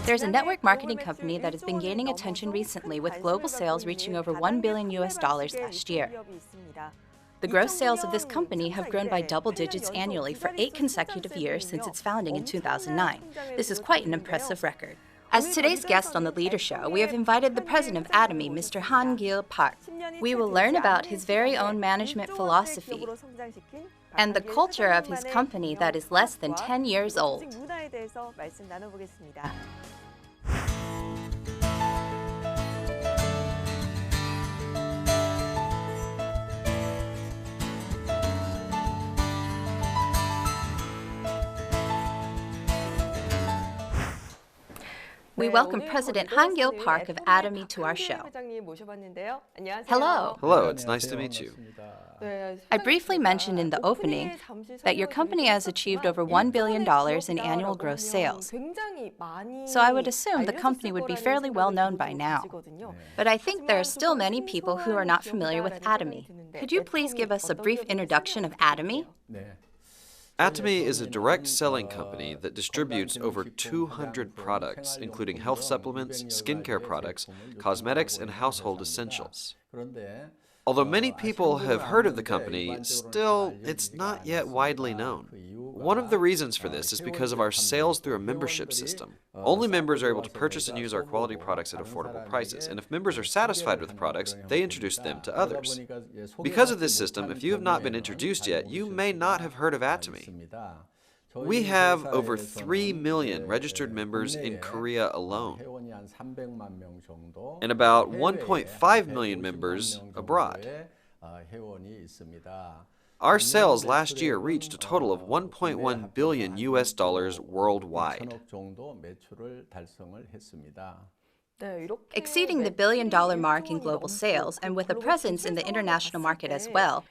There's a network marketing company that has been gaining attention recently with global sales reaching over $1 billion last year. The gross sales of this company have grown by double digits annually for 8 consecutive years since its founding in 2009. This is quite an impressive record. As today's guest on the Leader Show, we have invited the president of Atomy, Mr. Han-gil Park. We will learn about his very own management philosophy and the culture of his company that is less than 10 years old. We welcome President Han-gil Park of Atomy to our show. Hello. Hello, it's nice to meet you. I briefly mentioned in the opening that your company has achieved over $1 billion in annual gross sales. So I would assume the company would be fairly well known by now. But I think there are still many people who are not familiar with Atomy. Could you please give us a brief introduction of Atomy? Atomy is a direct selling company that distributes over 200 products, including health supplements, skincare products, cosmetics, and household essentials. Although many people have heard of the company, still, it's not yet widely known. One of the reasons for this is because of our sales through a membership system. Only members are able to purchase and use our quality products at affordable prices, and if members are satisfied with the products, they introduce them to others. Because of this system, if you have not been introduced yet, you may not have heard of Atomy. We have over 3 million registered members in Korea alone, and about 1.5 million members abroad. Our sales last year reached a total of $1.1 billion worldwide. Exceeding the billion-dollar mark in global sales and with a presence in the international market as well,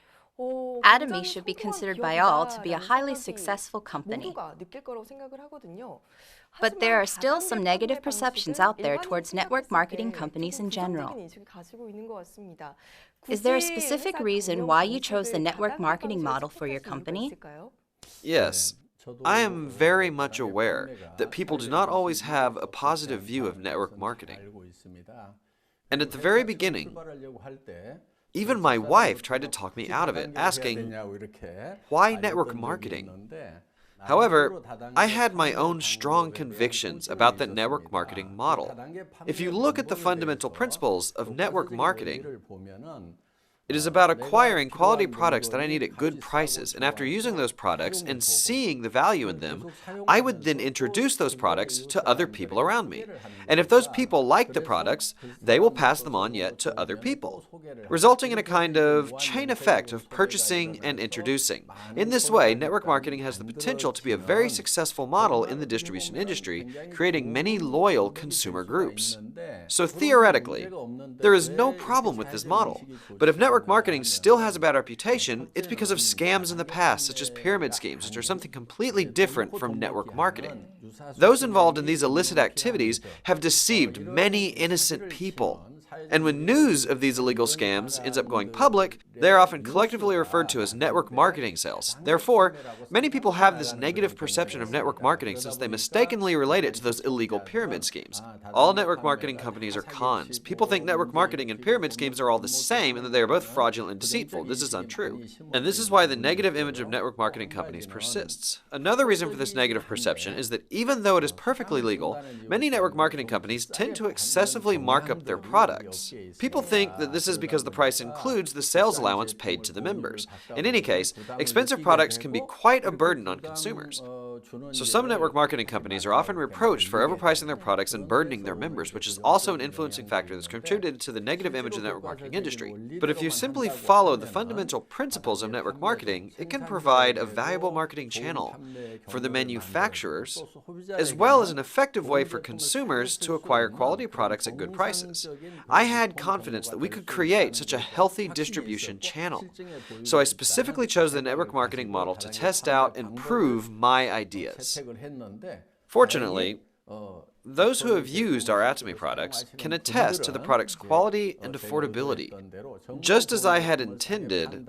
Atomy should be considered by all to be a highly successful company. But there are still some negative perceptions out there towards network marketing companies in general. Is there a specific reason why you chose the network marketing model for your company? Yes. I am very much aware that people do not always have a positive view of network marketing. And at the very beginning, even my wife tried to talk me out of it, asking, "Why network marketing?" However, I had my own strong convictions about the network marketing model. If you look at the fundamental principles of network marketing, it is about acquiring quality products that I need at good prices, and after using those products and seeing the value in them, I would then introduce those products to other people around me. And if those people like the products, they will pass them on yet to other people, resulting in a kind of chain effect of purchasing and introducing. In this way, network marketing has the potential to be a very successful model in the distribution industry, creating many loyal consumer groups. So theoretically, there is no problem with this model. But if network marketing still has a bad reputation, it's because of scams in the past, such as pyramid schemes, which are something completely different from network marketing. Those involved in these illicit activities have deceived many innocent people. And when news of these illegal scams ends up going public, they are often collectively referred to as network marketing sales. Therefore, many people have this negative perception of network marketing since they mistakenly relate it to those illegal pyramid schemes. All network marketing companies are cons. People think network marketing and pyramid schemes are all the same and that they are both fraudulent and deceitful. This is untrue. And this is why the negative image of network marketing companies persists. Another reason for this negative perception is that even though it is perfectly legal, many network marketing companies tend to excessively mark up their products. People think that this is because the price includes the sales allowance paid to the members. In any case, expensive products can be quite a burden on consumers. So some network marketing companies are often reproached for overpricing their products and burdening their members, which is also an influencing factor that's contributed to the negative image of the network marketing industry. But if you simply follow the fundamental principles of network marketing, it can provide a valuable marketing channel for the manufacturers, as well as an effective way for consumers to acquire quality products at good prices. I had confidence that we could create such a healthy distribution channel. So I specifically chose the network marketing model to test out and prove my ideas. Fortunately, those who have used our Atomy products can attest to the product's quality and affordability. Just as I had intended,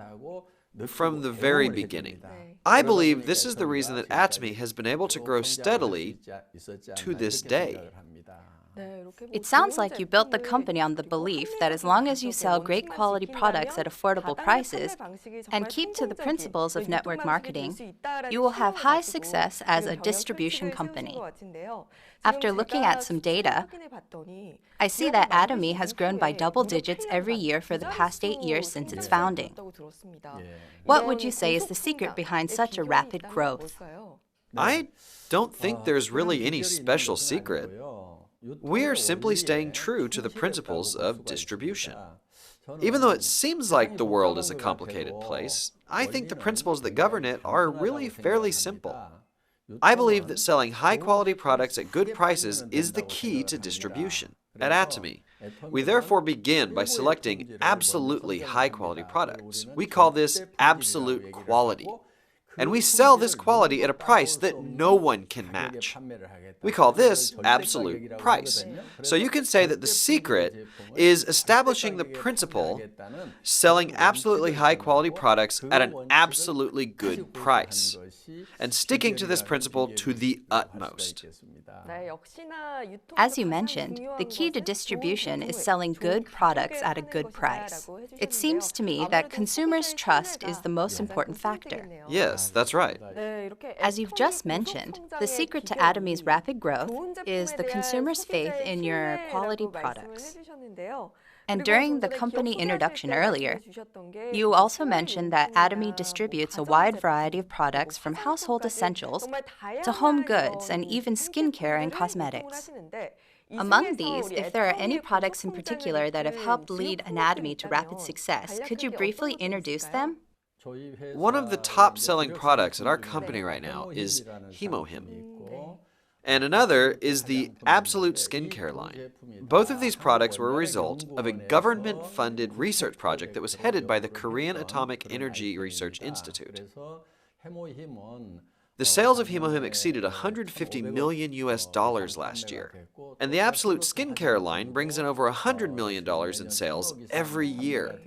from the very beginning. I believe this is the reason that Atomy has been able to grow steadily to this day. It sounds like you built the company on the belief that as long as you sell great quality products at affordable prices and keep to the principles of network marketing, you will have high success as a distribution company. After looking at some data, I see that Atomy has grown by double digits every year for the past 8 years since its founding. What would you say is the secret behind such a rapid growth? I don't think there's really any special secret. We are simply staying true to the principles of distribution. Even though it seems like the world is a complicated place, I think the principles that govern it are really fairly simple. I believe that selling high-quality products at good prices is the key to distribution. At Atomy, we therefore begin by selecting absolutely high-quality products. We call this absolute quality. And we sell this quality at a price that no one can match. We call this absolute price. So you can say that the secret is establishing the principle, selling absolutely high-quality products at an absolutely good price, and sticking to this principle to the utmost. As you mentioned, the key to distribution is selling good products at a good price. It seems to me that consumers' trust is the most important factor. Yes, that's right. As you've just mentioned, the secret to Atomy's rapid growth is the consumer's faith in your quality products. And during the company introduction earlier, you also mentioned that Atomy distributes a wide variety of products from household essentials to home goods and even skincare and cosmetics. Among these, if there are any products in particular that have helped lead Atomy to rapid success, could you briefly introduce them? One of the top-selling products at our company right now is HemoHim. And another is the Absolute Skincare line. Both of these products were a result of a government-funded research project that was headed by the Korean Atomic Energy Research Institute. The sales of HemoHim exceeded $150 million last year, and the Absolute Skincare line brings in over $100 million in sales every year.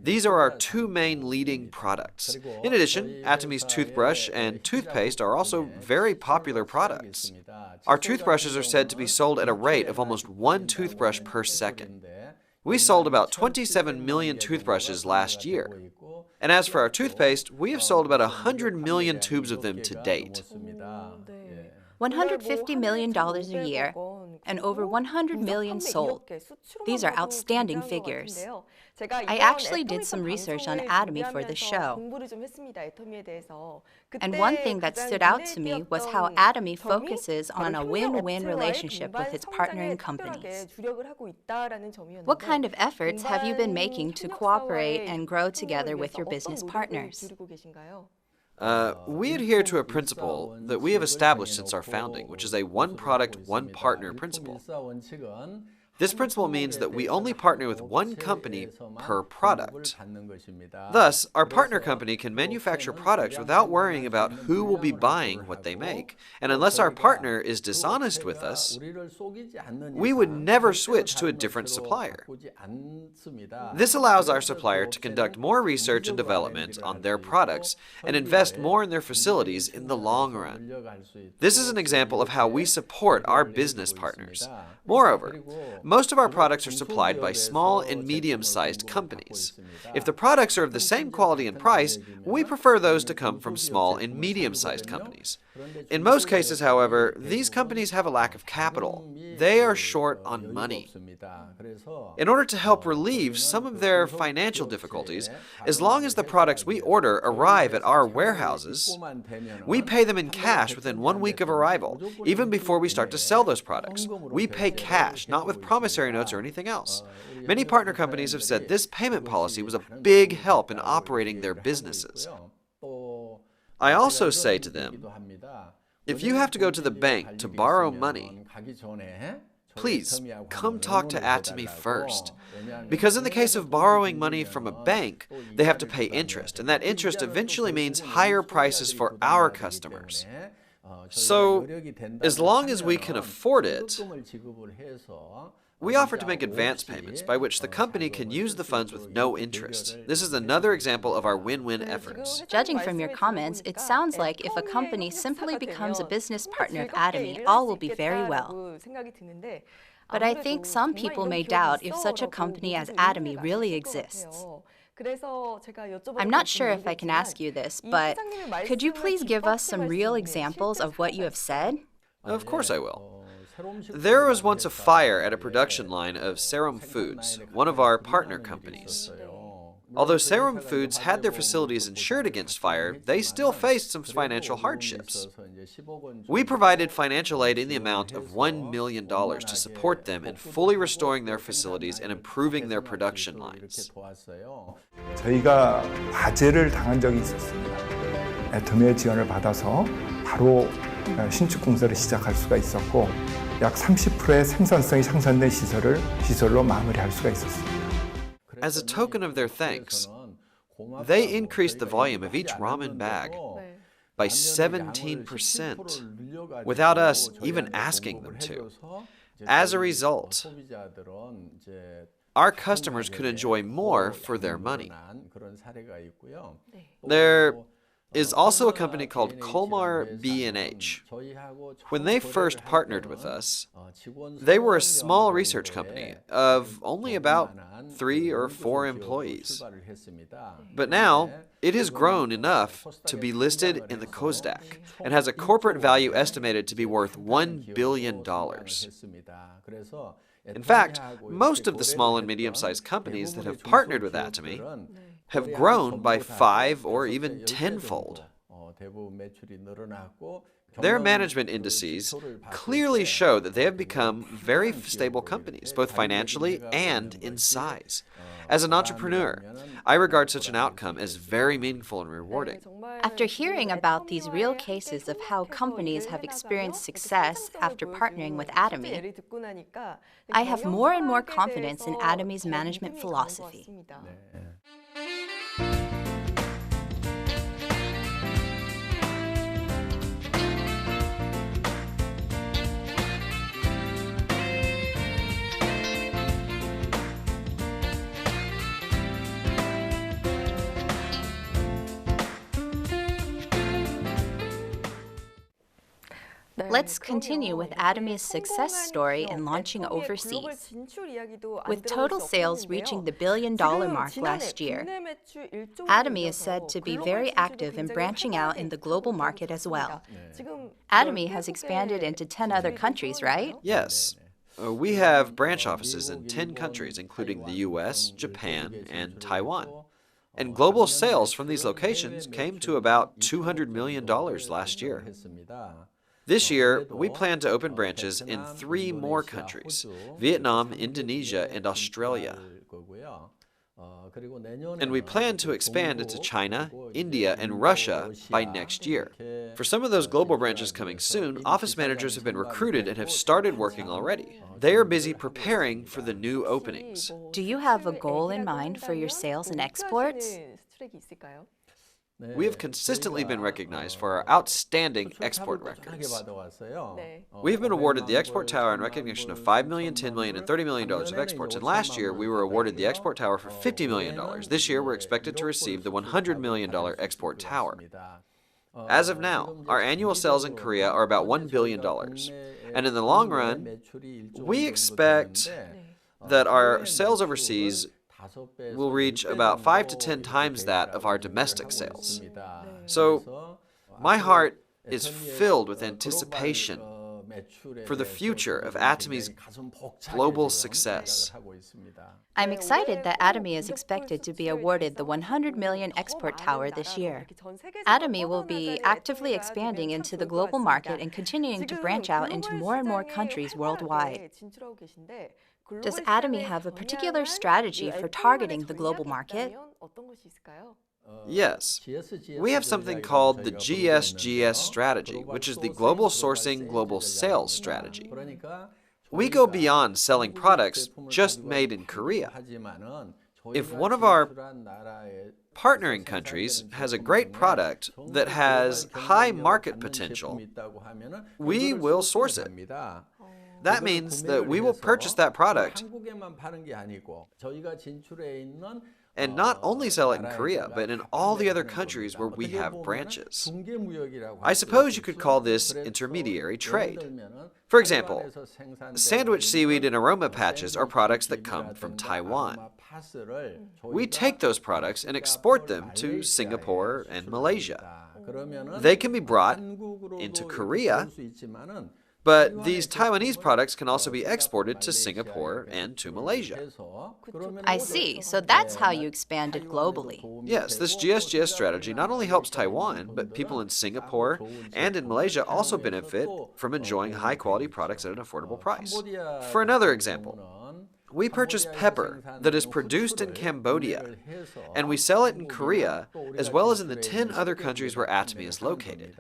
These are our two main leading products. In addition, Atomy's toothbrush and toothpaste are also very popular products. Our toothbrushes are said to be sold at a rate of almost one toothbrush per second. We sold about 27 million toothbrushes last year. And as for our toothpaste, we have sold about 100 million tubes of them to date. $150 million a year and over 100 million sold. These are outstanding figures. I actually did some research on Atomy for this show. And one thing that stood out to me was how Atomy focuses on a win-win relationship with its partnering companies. What kind of efforts have you been making to cooperate and grow together with your business partners? We adhere to a principle that we have established since our founding, which is a one product, one partner principle. This principle means that we only partner with one company per product. Thus, our partner company can manufacture products without worrying about who will be buying what they make. And unless our partner is dishonest with us, we would never switch to a different supplier. This allows our supplier to conduct more research and development on their products and invest more in their facilities in the long run. This is an example of how we support our business partners. Moreover, most of our products are supplied by small and medium-sized companies. If the products are of the same quality and price, we prefer those to come from small and medium-sized companies. In most cases, however, these companies have a lack of capital. They are short on money. In order to help relieve some of their financial difficulties, as long as the products we order arrive at our warehouses, we pay them in cash within 1 week of arrival, even before we start to sell those products. We pay cash, not with promissory notes or anything else. Many partner companies have said this payment policy was a big help in operating their businesses. I also say to them, if you have to go to the bank to borrow money, please come talk to Atomy first. Because in the case of borrowing money from a bank, they have to pay interest, and that interest eventually means higher prices for our customers. So, as long as we can afford it, we offer to make advance payments by which the company can use the funds with no interest. This is another example of our win-win efforts. Judging from your comments, it sounds like if a company simply becomes a business partner of Atomy, all will be very well. But I think some people may doubt if such a company as Atomy really exists. I'm not sure if I can ask you this, but could you please give us some real examples of what you have said? Of course I will. There was once a fire at a production line of Serum Foods, one of our partner companies. Although Serum Foods had their facilities insured against fire, they still faced some financial hardships. We provided financial aid in the amount of $1 million to support them in fully restoring their facilities and improving their production lines. 저희가 화재를 당한 적이 있었습니다. 애터미의 지원을 받아서 바로 신축 공사를 시작할 수가 있었고 약 30%의 생산성이 향상된 시설로 마무리할 수가 있었습니다. As a token of their thanks, they increased the volume of each ramen bag by 17% without us even asking them to. As a result, our customers could enjoy more for their money. There is also a company called Colmar B&H. When they first partnered with us, they were a small research company of only about 3 or 4 employees. But now, it has grown enough to be listed in the Kosdaq and has a corporate value estimated to be worth $1 billion. In fact, most of the small and medium-sized companies that have partnered with Atomy have grown by 5 or even 10-fold. Their management indices clearly show that they have become very stable companies, both financially and in size. As an entrepreneur, I regard such an outcome as very meaningful and rewarding. After hearing about these real cases of how companies have experienced success after partnering with Atomy, I have more and more confidence in Atomy's management philosophy. Let's continue with Atomy's success story in launching overseas. With total sales reaching the $1 billion mark last year, Atomy is said to be very active in branching out in the global market as well. Atomy has expanded into 10 other countries, right? Yes. We have branch offices in 10 countries, including the US, Japan, and Taiwan. And global sales from these locations came to about $200 million last year. This year, we plan to open branches in 3 more countries: Vietnam, Indonesia, and Australia. And we plan to expand into China, India, and Russia by next year. For some of those global branches coming soon, office managers have been recruited and have started working already. They are busy preparing for the new openings. Do you have a goal in mind for your sales and exports? We have consistently been recognized for our outstanding export records. We've been awarded the Export Tower in recognition of $5 million, $10 million, and $30 million of exports, and last year we were awarded the Export Tower for $50 million. This year we're expected to receive the $100 million Export Tower. As of now, our annual sales in Korea are about $1 billion, and in the long run, we expect that our sales overseas will reach about 5 to 10 times that of our domestic sales. So, my heart is filled with anticipation for the future of Atomy's global success. I'm excited that Atomy is expected to be awarded the $100 million Export Tower this year. Atomy will be actively expanding into the global market and continuing to branch out into more and more countries worldwide. Does Atomy have a particular strategy for targeting the global market? Yes. We have something called the GSGS strategy, which is the Global Sourcing Global Sales strategy. We go beyond selling products just made in Korea. If one of our partnering countries has a great product that has high market potential, we will source it. That means that we will purchase that product and not only sell it in Korea, but in all the other countries where we have branches. I suppose you could call this intermediary trade. For example, sandwich seaweed and aroma patches are products that come from Taiwan. We take those products and export them to Singapore and Malaysia. They can be brought into Korea, but these Taiwanese products can also be exported to Singapore and to Malaysia. I see. So that's how you expanded globally. Yes, this GSGS strategy not only helps Taiwan, but people in Singapore and in Malaysia also benefit from enjoying high-quality products at an affordable price. For another example, we purchase pepper that is produced in Cambodia, and we sell it in Korea, as well as in the 10 other countries where Atomy is located.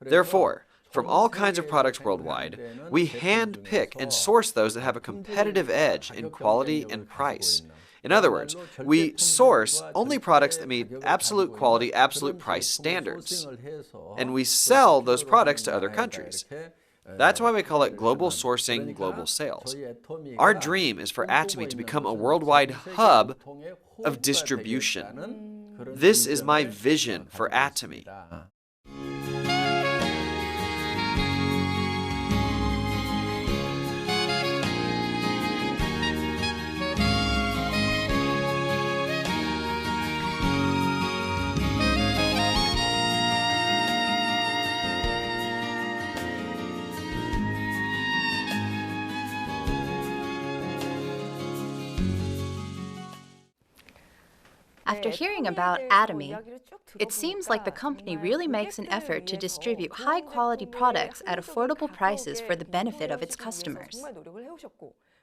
Therefore, from all kinds of products worldwide, we hand-pick and source those that have a competitive edge in quality and price. In other words, we source only products that meet absolute quality, absolute price standards, and we sell those products to other countries. That's why we call it global sourcing, global sales. Our dream is for Atomy to become a worldwide hub of distribution. This is my vision for Atomy. After hearing about Atomy, it seems like the company really makes an effort to distribute high-quality products at affordable prices for the benefit of its customers.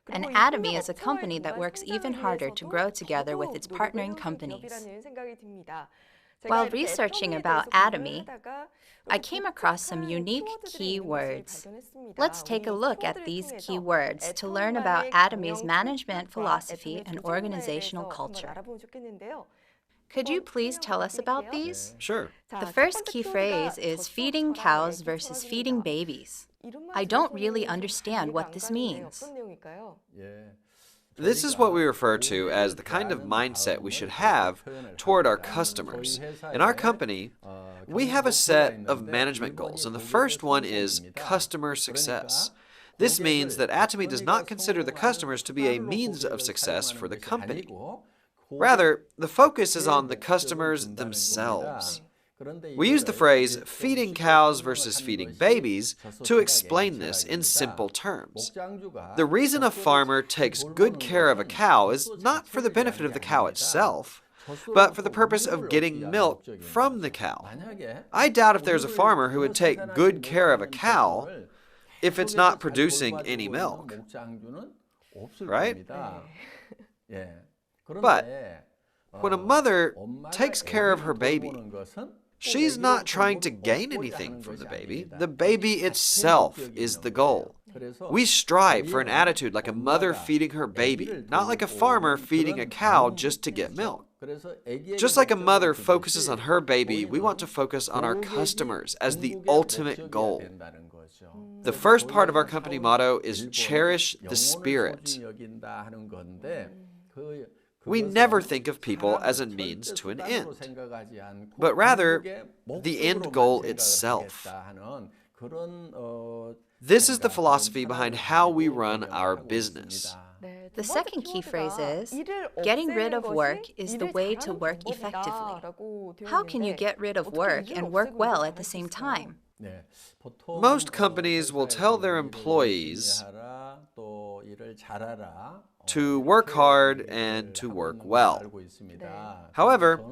And Atomy is a company that works even harder to grow together with its partnering companies. While researching about Atomy, I came across some unique keywords. Let's take a look at these keywords to learn about Atomy's management philosophy and organizational culture. Could you please tell us about these? Sure. The first key phrase is feeding cows versus feeding babies. I don't really understand what this means. This is what we refer to as the kind of mindset we should have toward our customers. In our company, we have a set of management goals, and the first one is customer success. This means that Atomy does not consider the customers to be a means of success for the company. Rather, the focus is on the customers themselves. We use the phrase feeding cows versus feeding babies to explain this in simple terms. The reason a farmer takes good care of a cow is not for the benefit of the cow itself, but for the purpose of getting milk from the cow. I doubt if there's a farmer who would take good care of a cow if it's not producing any milk. Right? But when a mother takes care of her baby, she's not trying to gain anything from the baby. The baby itself is the goal. We strive for an attitude like a mother feeding her baby, not like a farmer feeding a cow just to get milk. Just like a mother focuses on her baby, we want to focus on our customers as the ultimate goal. The first part of our company motto is cherish the spirit. We never think of people as a means to an end, but rather the end goal itself. This is the philosophy behind how we run our business. The second key phrase is, getting rid of work is the way to work effectively. How can you get rid of work and work well at the same time? Most companies will tell their employees to work hard and to work well. However,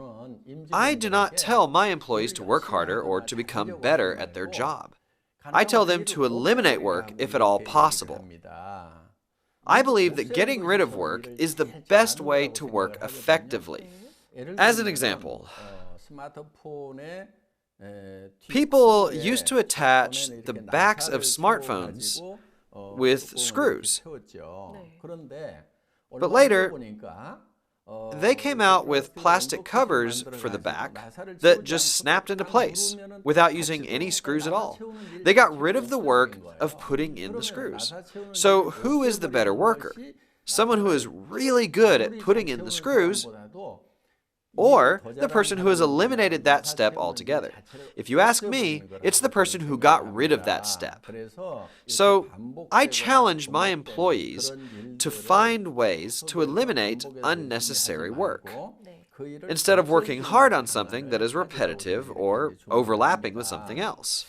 I do not tell my employees to work harder or to become better at their job. I tell them to eliminate work if at all possible. I believe that getting rid of work is the best way to work effectively. As an example, people used to attach the backs of smartphones with screws. But later, They came out with plastic covers for the back that just snapped into place without using any screws at all. They got rid of the work of putting in the screws. So who is the better worker? Someone who is really good at putting in the screws, or the person who has eliminated that step altogether? If you ask me, it's the person who got rid of that step. So I challenge my employees to find ways to eliminate unnecessary work. Instead of working hard on something that is repetitive or overlapping with something else.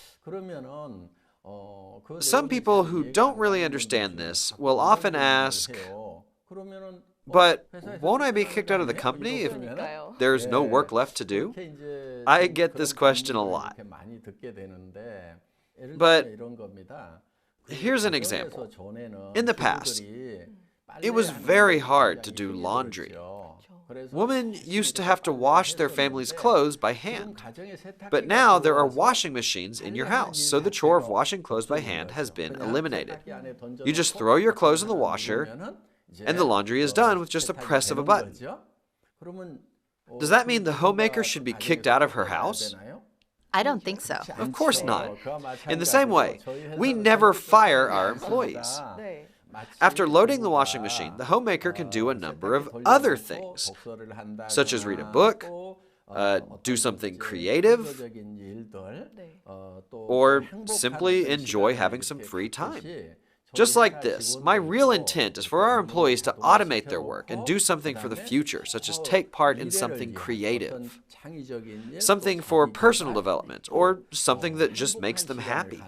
Some people who don't really understand this will often ask, but won't I be kicked out of the company if there's no work left to do? I get this question a lot. But here's an example. In the past, it was very hard to do laundry. Women used to have to wash their family's clothes by hand. But now there are washing machines in your house, so the chore of washing clothes by hand has been eliminated. You just throw your clothes in the washer, and the laundry is done with just a press of a button. Does that mean the homemaker should be kicked out of her house? I don't think so. Of course not. In the same way, we never fire our employees. After loading the washing machine, the homemaker can do a number of other things, such as read a book, do something creative, or simply enjoy having some free time. Just like this, my real intent is for our employees to automate their work and do something for the future, such as take part in something creative, something for personal development, or something that just makes them happy.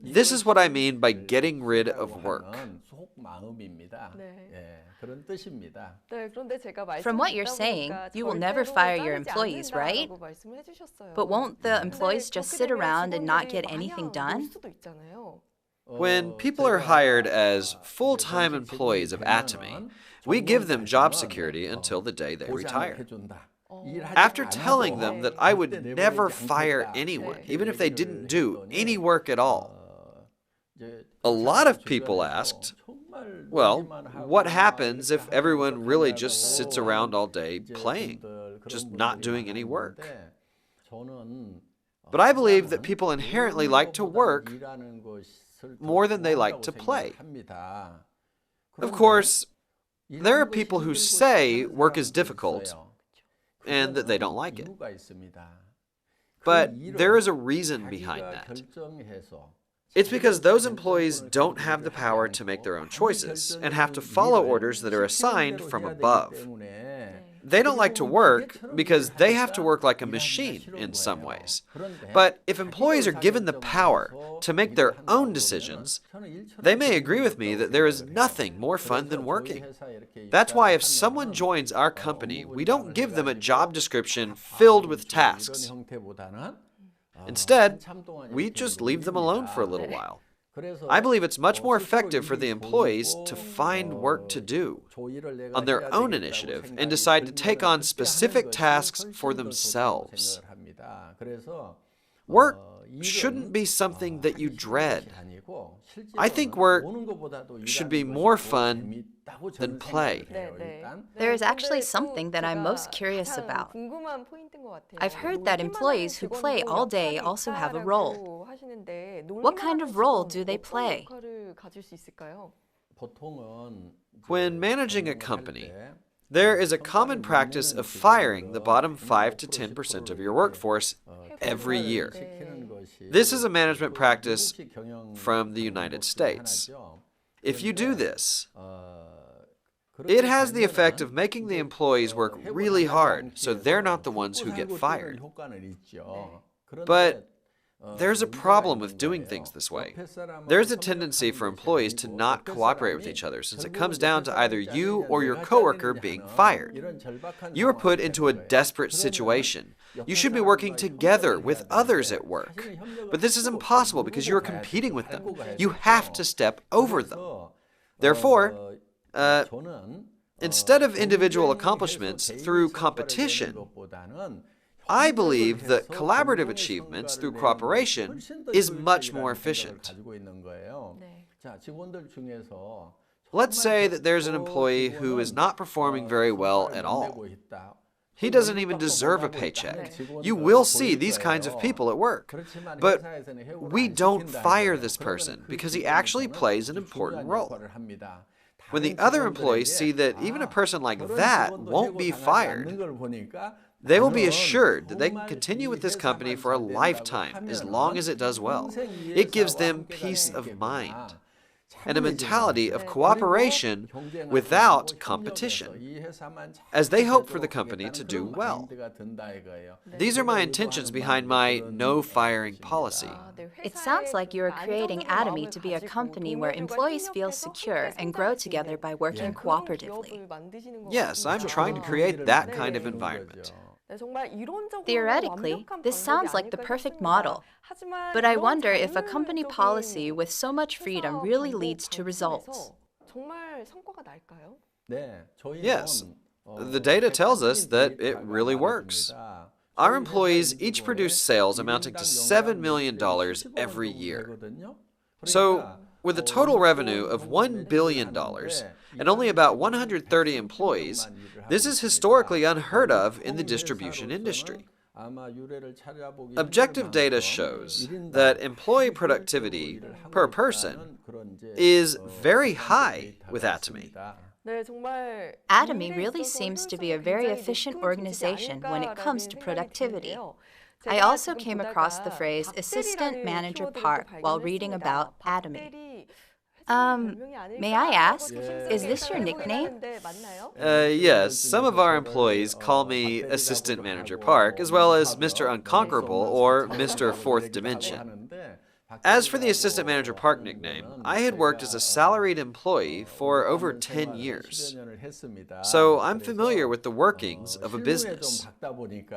This is what I mean by getting rid of work. From what you're saying, you will never fire your employees, right? But won't the employees just sit around and not get anything done? When people are hired as full-time employees of Atomy, we give them job security until the day they retire. After telling them that I would never fire anyone, even if they didn't do any work at all, a lot of people asked, well, what happens if everyone really just sits around all day playing, just not doing any work? But I believe that people inherently like to work more than they like to play. Of course, there are people who say work is difficult and that they don't like it. But there is a reason behind that. It's because those employees don't have the power to make their own choices and have to follow orders that are assigned from above. They don't like to work because they have to work like a machine in some ways. But if employees are given the power to make their own decisions, they may agree with me that there is nothing more fun than working. That's why if someone joins our company, we don't give them a job description filled with tasks. Instead, we just leave them alone for a little while. I believe it's much more effective for the employees to find work to do on their own initiative and decide to take on specific tasks for themselves. Work shouldn't be something that you dread. I think work should be more fun than play. There is actually something that I'm most curious about. I've heard that employees who play all day also have a role. What kind of role do they play? When managing a company, there is a common practice of firing the bottom 5 to 10% of your workforce every year. This is a management practice from the United States. If you do this, it has the effect of making the employees work really hard, so they're not the ones who get fired. But there's a problem with doing things this way. There's a tendency for employees to not cooperate with each other, since it comes down to either you or your coworker being fired. You are put into a desperate situation. You should be working together with others at work. But this is impossible because you are competing with them. You have to step over them. Therefore, instead of individual accomplishments through competition, I believe that collaborative achievements through cooperation is much more efficient. Let's say that there's an employee who is not performing very well at all. He doesn't even deserve a paycheck. You will see these kinds of people at work. But we don't fire this person because he actually plays an important role. When the other employees see that even a person like that won't be fired, they will be assured that they can continue with this company for a lifetime as long as it does well. It gives them peace of mind and a mentality of cooperation without competition, as they hope for the company to do well. These are my intentions behind my no firing policy. It sounds like you are creating Atomy to be a company where employees feel secure and grow together by working cooperatively. Yes, I'm trying to create that kind of environment. Theoretically, this sounds like the perfect model. But I wonder if a company policy with so much freedom really leads to results. Yes, the data tells us that it really works. Our employees each produce sales amounting to $7 million every year. So, with a total revenue of $1 billion and only about 130 employees, this is historically unheard of in the distribution industry. Objective data shows that employee productivity per person is very high with Atomy. Atomy really seems to be a very efficient organization when it comes to productivity. I also came across the phrase assistant manager part while reading about Atomy. May I ask, is this your nickname? Yes, some of our employees call me Assistant Manager Park, as well as Mr. Unconquerable or Mr. Fourth Dimension. As for the Assistant Manager Park nickname, I had worked as a salaried employee for over 10 years. So I'm familiar with the workings of a business.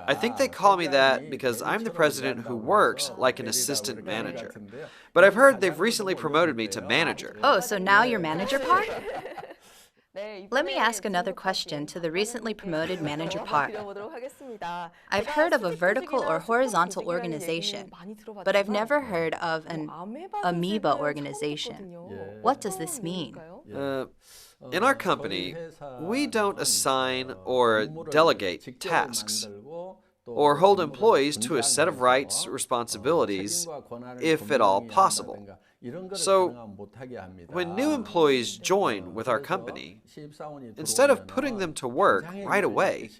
I think they call me that because I'm the president who works like an assistant manager. But I've heard they've recently promoted me to manager. Oh, so now you're Manager Park? Let me ask another question to the recently promoted Manager Park. I've heard of a vertical or horizontal organization, but I've never heard of an amoeba organization. What does this mean? In our company, we don't assign or delegate tasks or hold employees to a set of rights, responsibilities, if at all possible. So, when new employees join with our company, instead of putting them to work right away,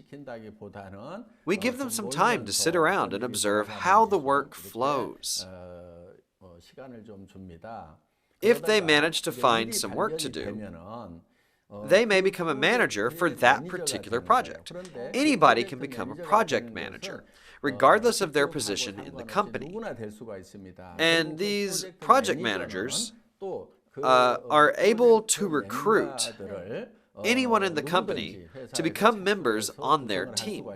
we give them some time to sit around and observe how the work flows. If they manage to find some work to do, they may become a manager for that particular project. Anybody can become a project manager, regardless of their position in the company. And these project managers are able to recruit anyone in the company to become members on their team.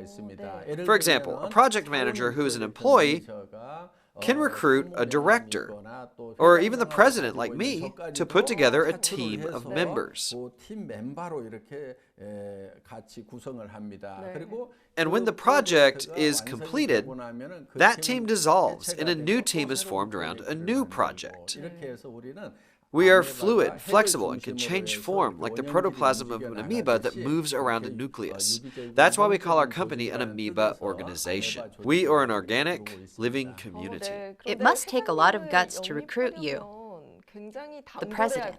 For example, a project manager who is an employee can recruit a director, or even the president like me, to put together a team of members. And when the project is completed, that team dissolves and a new team is formed around a new project. We are fluid, flexible, and can change form like the protoplasm of an amoeba that moves around a nucleus. That's why we call our company an amoeba organization. We are an organic, living community. It must take a lot of guts to recruit you, the president.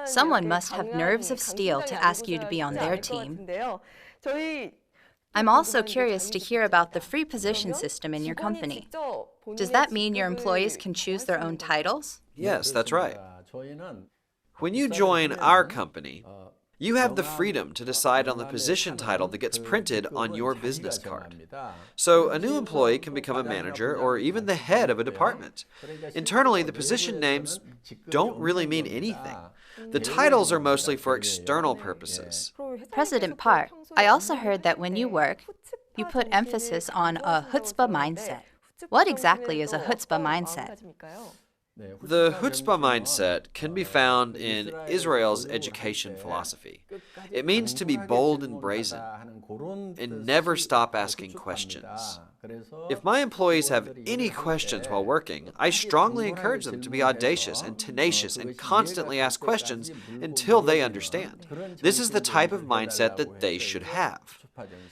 Someone must have nerves of steel to ask you to be on their team. I'm also curious to hear about the free position system in your company. Does that mean your employees can choose their own titles? Yes, that's right. When you join our company, you have the freedom to decide on the position title that gets printed on your business card. So a new employee can become a manager or even the head of a department. Internally, the position names don't really mean anything. The titles are mostly for external purposes. President Park, I also heard that when you work, you put emphasis on a chutzpah mindset. What exactly is a chutzpah mindset? The chutzpah mindset can be found in Israel's education philosophy. It means to be bold and brazen and never stop asking questions. If my employees have any questions while working, I strongly encourage them to be audacious and tenacious and constantly ask questions until they understand. This is the type of mindset that they should have.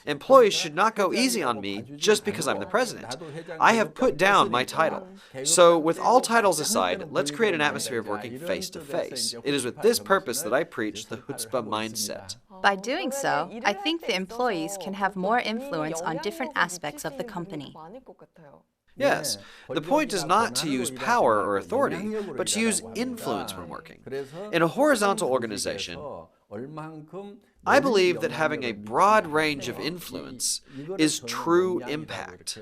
Employees should not go easy on me just because I'm the president. I have put down my title. So with all titles aside, let's create an atmosphere of working face to face. It is with this purpose that I preach the chutzpah mindset. By doing so, I think the employees can have more influence on different aspects of the company. Yes, the point is not to use power or authority, but to use influence when working. In a horizontal organization, I believe that having a broad range of influence is true impact.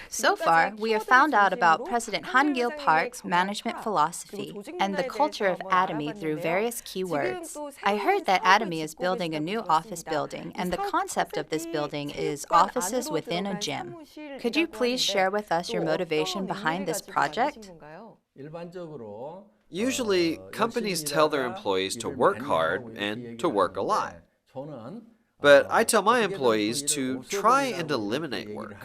So far, we have found out about President Han-gil Park's management philosophy and the culture of Atomy through various keywords. I heard that Atomy is building a new office building, and the concept of this building is offices within a gym. Could you please share with us your motivation behind this project? Usually, companies tell their employees to work hard and to work a lot. But I tell my employees to try and eliminate work.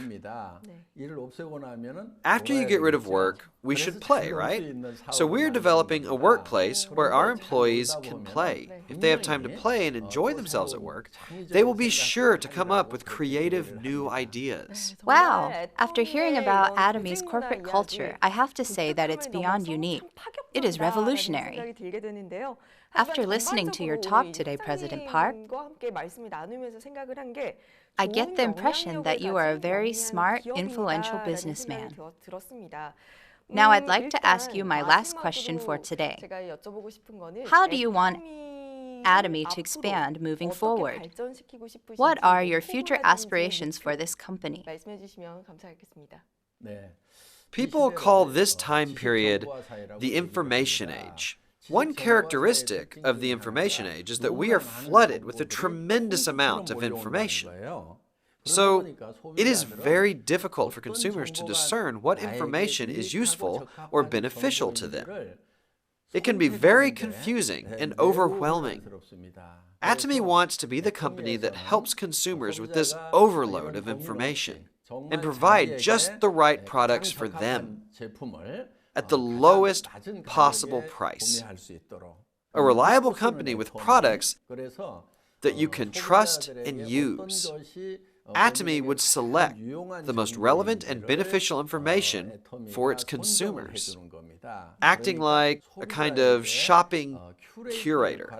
After you get rid of work, we should play, right? So we're developing a workplace where our employees can play. If they have time to play and enjoy themselves at work, they will be sure to come up with creative new ideas. Wow! After hearing about Atomy's corporate culture, I have to say that it's beyond unique. It is revolutionary. After listening to your talk today, President Park, I get the impression that you are a very smart, influential businessman. Now I'd like to ask you my last question for today. How do you want Atomy to expand moving forward? What are your future aspirations for this company? People call this time period the information age. One characteristic of the information age is that we are flooded with a tremendous amount of information. So, it is very difficult for consumers to discern what information is useful or beneficial to them. It can be very confusing and overwhelming. Atomy wants to be the company that helps consumers with this overload of information and provide just the right products for them at the lowest possible price. A reliable company with products that you can trust and use. Atomy would select the most relevant and beneficial information for its consumers, acting like a kind of shopping curator.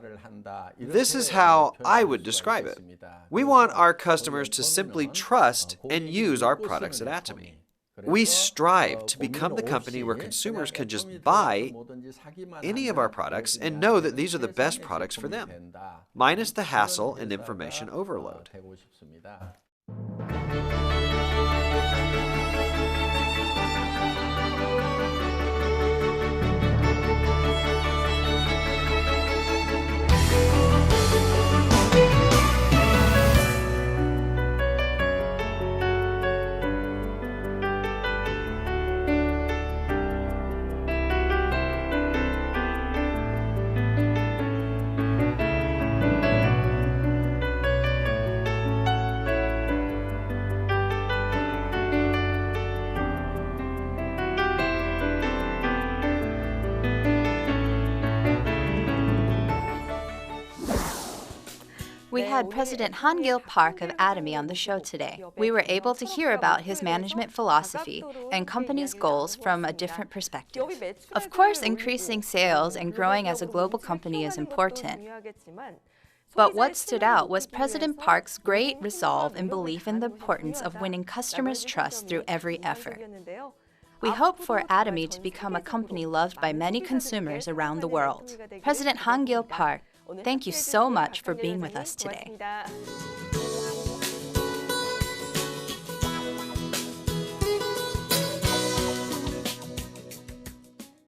This is how I would describe it. We want our customers to simply trust and use our products at Atomy. We strive to become the company where consumers can just buy any of our products and know that these are the best products for them, minus the hassle and information overload. We had President Han-gil Park of Atomy on the show today. We were able to hear about his management philosophy and company's goals from a different perspective. Of course, increasing sales and growing as a global company is important. But what stood out was President Park's great resolve and belief in the importance of winning customers' trust through every effort. We hope for Atomy to become a company loved by many consumers around the world. President Han Gil Park, thank you so much for being with us today.